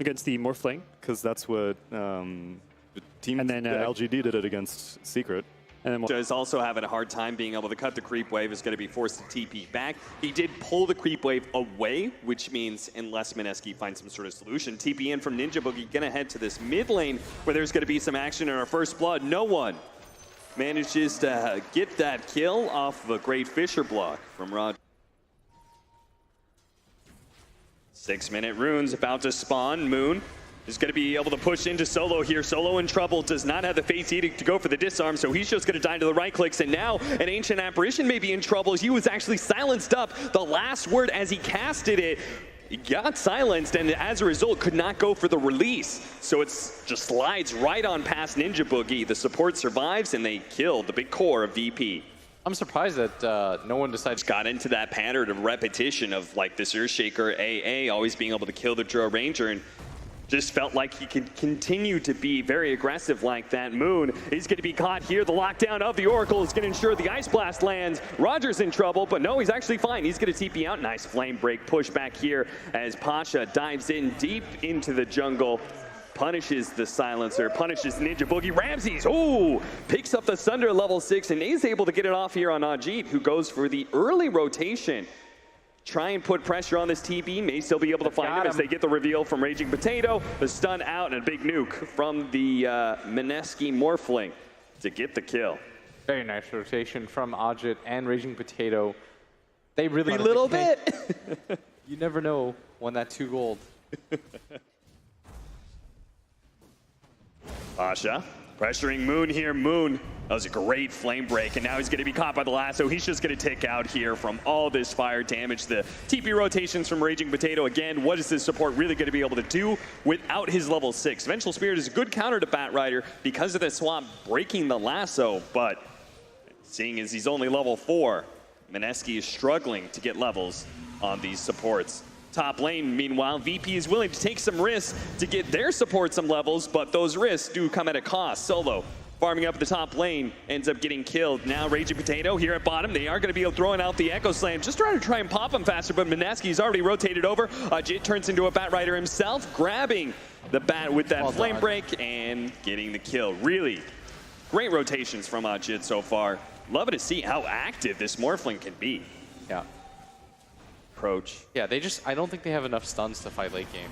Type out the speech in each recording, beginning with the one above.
against the Morphling. Because that's what team And then, LGD did it against Secret. And then Is also having a hard time being able to cut the creep wave, is going to be forced to TP back. He did pull the creep wave away, which means unless Mineski finds some sort of solution, TP in from Ninja Boogie, going to head to this mid lane where there's going to be some action in our first blood. No one manages to get that kill off of a great Fisher block from Roger. 6-minute runes about to spawn. Moon is going to be able to push into Solo here. Solo in trouble, does not have the face edict to go for the disarm, so he's just going to die to the right clicks. And now an Ancient Apparition may be in trouble. He was actually silenced up. The last word as he casted it, he got silenced, and as a result could not go for the release. So it's just slides right on past Ninja Boogie. The support survives, and they killed the big core of VP. I'm surprised that no one decided. Got into that pattern of repetition of like this Earthshaker AA always being able to kill the Drow Ranger, and just felt like he could continue to be very aggressive like that. Moon is going to be caught here. The lockdown of the Oracle is going to ensure the Ice Blast lands. Roger's in trouble, but no, he's actually fine. He's going to TP out. Nice flame break push back here as Pasha dives in deep into the jungle. Punishes the silencer, punishes Ninja Boogie. Ramses, ooh, picks up the Sunder level 6 and is able to get it off here on Ajit, who goes for the early rotation. Try and put pressure on this TB, may still be able to find him as they get the reveal from Raging Potato, the stun out, and a big nuke from the Mineski Morphling to get the kill. Very nice rotation from Ajit and Raging Potato. They really A little bit. You never know when that 2 gold. Pasha pressuring Moon here. Moon, that was a great flame break, and now he's going to be caught by the lasso. He's just going to tick out here from all this fire damage. The TP rotations from Raging Potato. Again, what is this support really going to be able to do without his level 6? Vengeful Spirit is a good counter to Batrider because of the swap breaking the lasso, but seeing as he's only level 4, Mineski is struggling to get levels on these supports. Top lane, meanwhile, VP is willing to take some risks to get their support some levels, but those risks do come at a cost. Solo farming up the top lane, ends up getting killed. Now Raging Potato here at bottom. They are going to be throwing out the Echo Slam, just trying to try and pop him faster, but Mineski's already rotated over. Jit turns into a Batrider himself, grabbing the bat with that flame break and getting the kill. Really great rotations from Jit so far. Loving to see how active this Morphling can be. Yeah. Approach. Yeah, I don't think they have enough stuns to fight late game.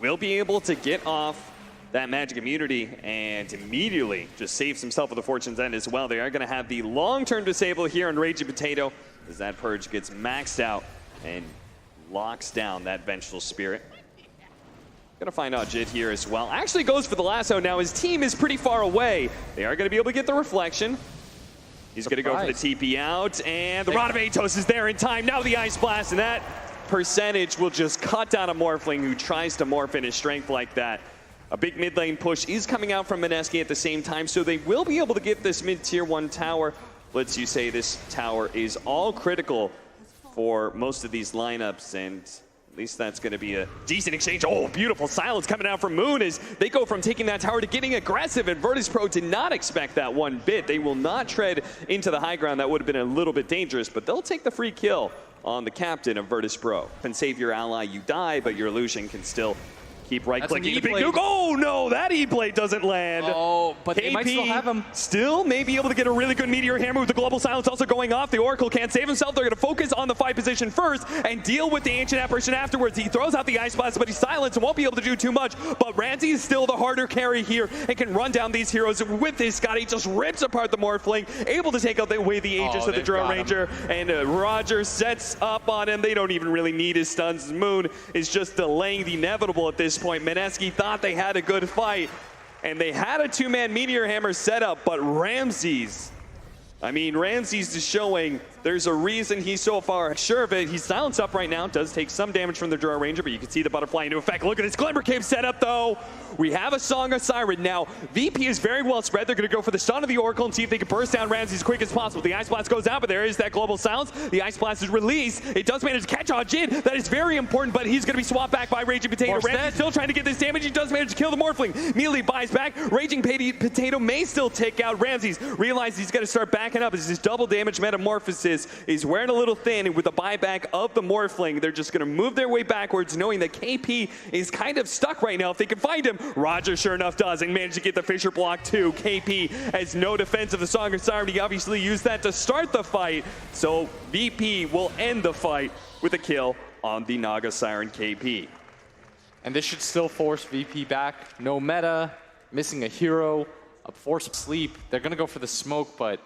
Will be able to get off that magic immunity and immediately just saves himself with the Fortune's End as well. They are going to have the long-term disable here on Raging Potato as that purge gets maxed out and locks down that Vengeful Spirit. Gonna find Ajit here as well. Actually goes for the lasso now. His team is pretty far away. They are going to be able to get the reflection. He's going to go for the TP out, and the Rod of Atos is there in time. Now the Ice Blast, and that percentage will just cut down a Morphling who tries to morph in his strength like that. A big mid lane push is coming out from Mineski at the same time, so they will be able to get this mid-tier 1 tower. Let's you say this tower is all critical for most of these lineups, and at least that's going to be a decent exchange. Oh, beautiful silence coming out from Moon as they go from taking that tower to getting aggressive, and Virtus.pro did not expect that one bit. They will not tread into the high ground. That would have been a little bit dangerous, but they'll take the free kill on the captain of Virtus.pro. And save your ally, you die, but your illusion can still keep right-clicking the big nuke. Oh, no, that E-Blade doesn't land. Oh, but they might still have him. Still may be able to get a really good Meteor Hammer with the Global Silence also going off. The Oracle can't save himself. They're going to focus on the fight position first and deal with the Ancient Apparition afterwards. He throws out the Ice Blast, but he's silenced and won't be able to do too much. But Ramsey is still the harder carry here and can run down these heroes. With this, Scotty just rips apart the Morphling, able to take away the Aegis of the Drow Ranger. And Roger sets up on him. They don't even really need his stuns. Moon is just delaying the inevitable at this point. Mineski thought they had a good fight, and they had a 2-man Meteor Hammer set up, but Ramses is showing there's a reason he's so far sure of it. He's silenced up right now, does take some damage from the Drow Ranger, but you can see the butterfly into effect. Look at this Glimmer Cave setup though. We have a Song of Siren now. VP is very well spread. They're going to go for the stun of the Oracle and see if they can burst down Ramsey as quick as possible. The Ice Blast goes out, but there is that Global Silence. The Ice Blast is released. It does manage to catch Jin. That is very important, but he's going to be swapped back by Raging Potato. Ramsey still trying to get this damage. He does manage to kill the Morphling. Immediately buys back. Raging Potato may still take out Ramses. Realizes he's going to start backing up as his double damage metamorphosis this is wearing a little thin, and with the buyback of the Morphling, they're just going to move their way backwards, knowing that KP is kind of stuck right now if they can find him. Roger, sure enough, does, and managed to get the Fisher block too. KP has no defense of the Song of Siren. He obviously used that to start the fight, so VP will end the fight with a kill on the Naga Siren KP. And this should still force VP back. No meta, missing a hero, a forced sleep. They're going to go for the smoke, but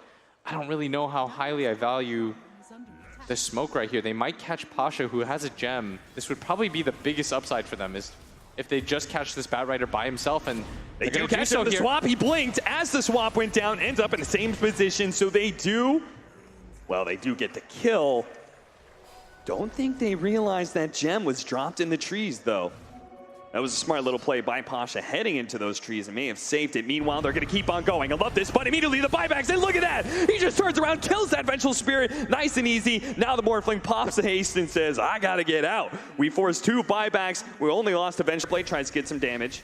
I don't really know how highly I value the smoke right here. They might catch Pasha, who has a gem. This would probably be the biggest upside for them, is if they just catch this Batrider by himself, and they do catch him. The swap, he blinked as the swap went down, ends up in the same position, so they do get the kill. Don't think they realized that gem was dropped in the trees, though. That was a smart little play by Pasha heading into those trees and may have saved it. Meanwhile, they're going to keep on going. I love this, but immediately the buybacks, and look at that! He just turns around, kills that Vengeful Spirit, nice and easy. Now the Morphling pops a haste and says, I gotta get out. We forced 2 buybacks. We only lost a Vengeful Blade, tries to get some damage.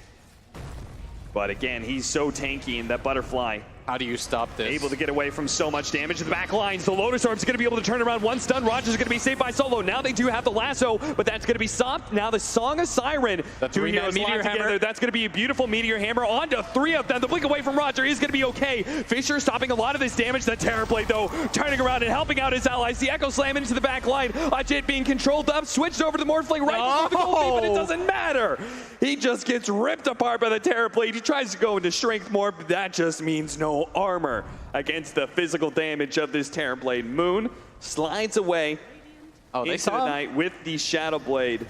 But again, he's so tanky in that Butterfly. How do you stop this? Able to get away from so much damage to the back lines. The Lotus Orb's going to be able to turn around one stun. Roger's going to be saved by Solo. Now they do have the lasso, but that's going to be stopped. Now the Song of Siren. The 3-man Meteor Hammer. That's going to be a beautiful Meteor Hammer onto 3 of them. The blink away from Roger is going to be okay. Fisher stopping a lot of this damage. The Terror Blade, though, turning around and helping out his allies. The Echo Slam into the back line. Ajit being controlled up, switched over to the Morphling right before the goal feed, but it doesn't matter. He just gets ripped apart by the Terror Blade. He tries to go into strength more, but that just means no armor against the physical damage of this Terror Blade. Moon slides away into the night with the Shadow Blade,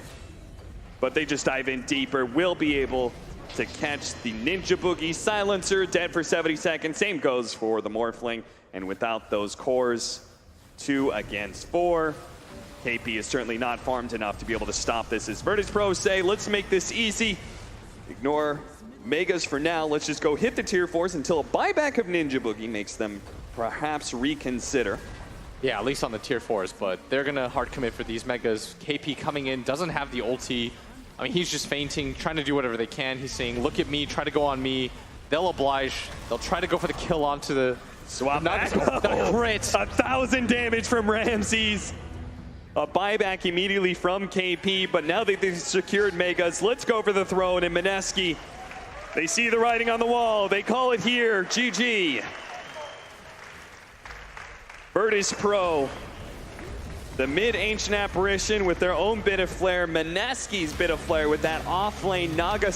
but they just dive in deeper. Will be able to catch the Ninja Boogie Silencer, dead for 70 seconds. Same goes for the Morphling, and without those cores, 2 against 4. KP is certainly not farmed enough to be able to stop this. As Virtus.pro say, let's make this easy. Ignore Megas for now. Let's just go hit the tier 4s until a buyback of Ninja Boogie makes them perhaps reconsider. Yeah, at least on the tier 4s, but they're going to hard commit for these Megas. KP coming in, doesn't have the ulti. I mean, he's just feinting, trying to do whatever they can. He's saying, look at me, try to go on me. They'll oblige. They'll try to go for the kill onto the swap. Not the crit. 1,000 damage from Ramses. A buyback immediately from KP, but now that they've secured Megas, let's go for the throne. And Mineski, they see the writing on the wall. They call it here. GG. Virtus.pro, the mid-ancient apparition with their own bit of flair. Mineski's bit of flair with that off-lane Naga